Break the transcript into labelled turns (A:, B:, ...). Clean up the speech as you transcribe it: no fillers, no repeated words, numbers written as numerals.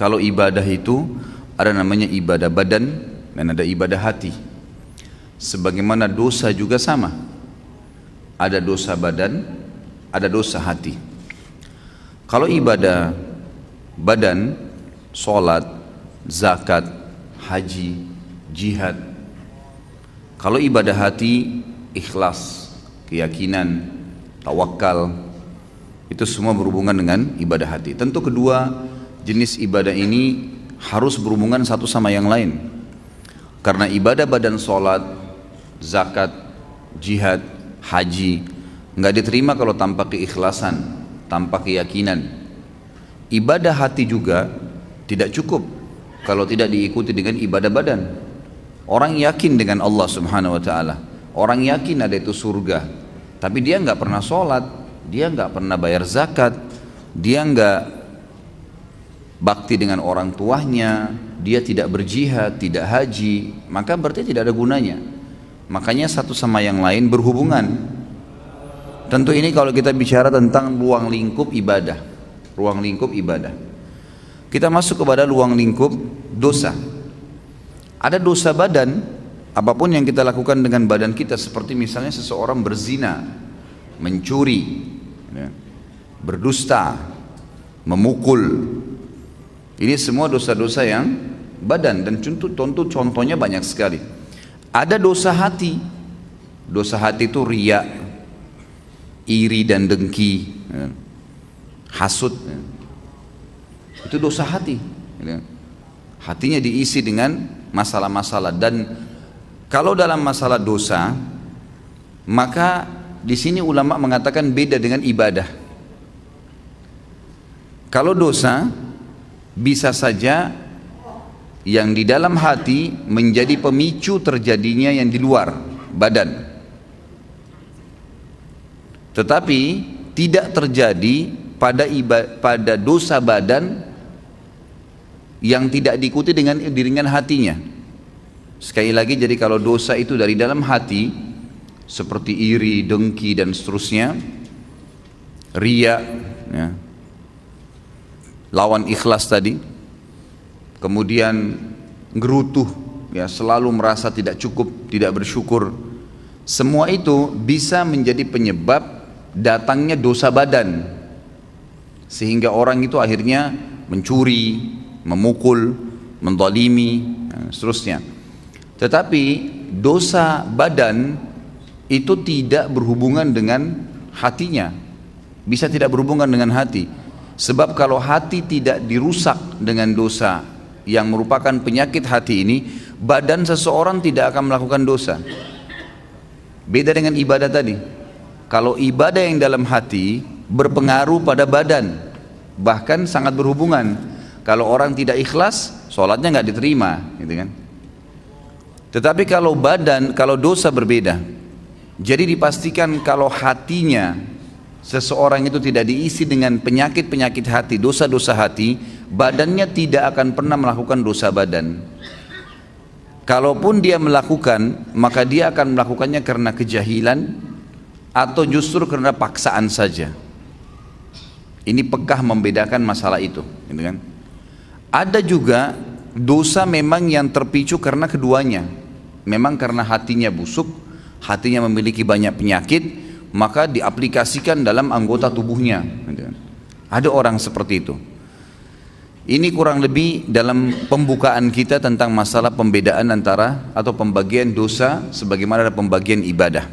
A: Kalau ibadah itu ada namanya ibadah badan dan ada ibadah hati. Sebagaimana dosa juga sama. Ada dosa badan, ada dosa hati. Kalau ibadah badan, sholat, zakat, haji, jihad. Kalau ibadah hati, ikhlas, keyakinan, tawakal, itu semua berhubungan dengan ibadah hati. Tentu kedua jenis ibadah ini harus berhubungan satu sama yang lain. Karena ibadah badan, sholat, zakat, jihad, haji nggak diterima kalau tanpa keikhlasan, tanpa keyakinan. Ibadah hati juga tidak cukup kalau tidak diikuti dengan ibadah badan. Orang yakin dengan Allah Subhanahu wa ta'ala, orang yakin ada itu surga, tapi dia nggak pernah sholat, dia nggak pernah bayar zakat, dia nggak bakti dengan orang tuanya, dia tidak berjihad, tidak haji, maka berarti tidak ada gunanya. Makanya satu sama yang lain berhubungan. Tentu ini kalau kita bicara tentang ruang lingkup ibadah. Ruang lingkup ibadah. Kita masuk kepada ruang lingkup dosa. Ada dosa badan, apapun yang kita lakukan dengan badan kita, seperti misalnya seseorang berzina, mencuri, berdusta, memukul. Ini semua dosa-dosa yang badan, dan contohnya banyak sekali. Ada dosa hati. Dosa hati itu riya, iri dan dengki, hasud. Itu dosa hati. Hatinya diisi dengan masalah-masalah, dan kalau dalam masalah dosa, maka di sini ulama mengatakan beda dengan ibadah. Kalau dosa bisa saja yang di dalam hati menjadi pemicu terjadinya yang di luar badan, tetapi tidak terjadi pada dosa badan yang tidak diikuti dengan hatinya. Sekali lagi, jadi kalau dosa itu dari dalam hati seperti iri, dengki dan seterusnya, riya, ya, lawan ikhlas tadi, kemudian gerutuh, ya, selalu merasa tidak cukup, tidak bersyukur, semua itu bisa menjadi penyebab datangnya dosa badan, sehingga orang itu akhirnya mencuri, memukul, menzalimi, seterusnya. Tetapi dosa badan itu tidak berhubungan dengan hatinya, bisa tidak berhubungan dengan hati. Sebab kalau hati tidak dirusak dengan dosa yang merupakan penyakit hati ini, badan seseorang tidak akan melakukan dosa. Beda dengan ibadah tadi. Kalau ibadah yang dalam hati berpengaruh pada badan, bahkan sangat berhubungan. Kalau orang tidak ikhlas, sholatnya nggak diterima, gitu kan? Tetapi kalau dosa berbeda. Jadi dipastikan kalau hatinya seseorang itu tidak diisi dengan penyakit-penyakit hati, dosa-dosa hati, badannya tidak akan pernah melakukan dosa badan. Kalaupun dia melakukan, maka dia akan melakukannya karena kejahilan atau justru karena paksaan saja. Ini pekah membedakan masalah itu, gitu kan? Ada juga dosa memang yang terpicu karena keduanya. Memang karena hatinya busuk, hatinya memiliki banyak penyakit, maka diaplikasikan dalam anggota tubuhnya. Ada orang seperti itu. Ini kurang lebih dalam pembukaan kita tentang masalah pembedaan antara atau pembagian dosa sebagaimana ada pembagian ibadah.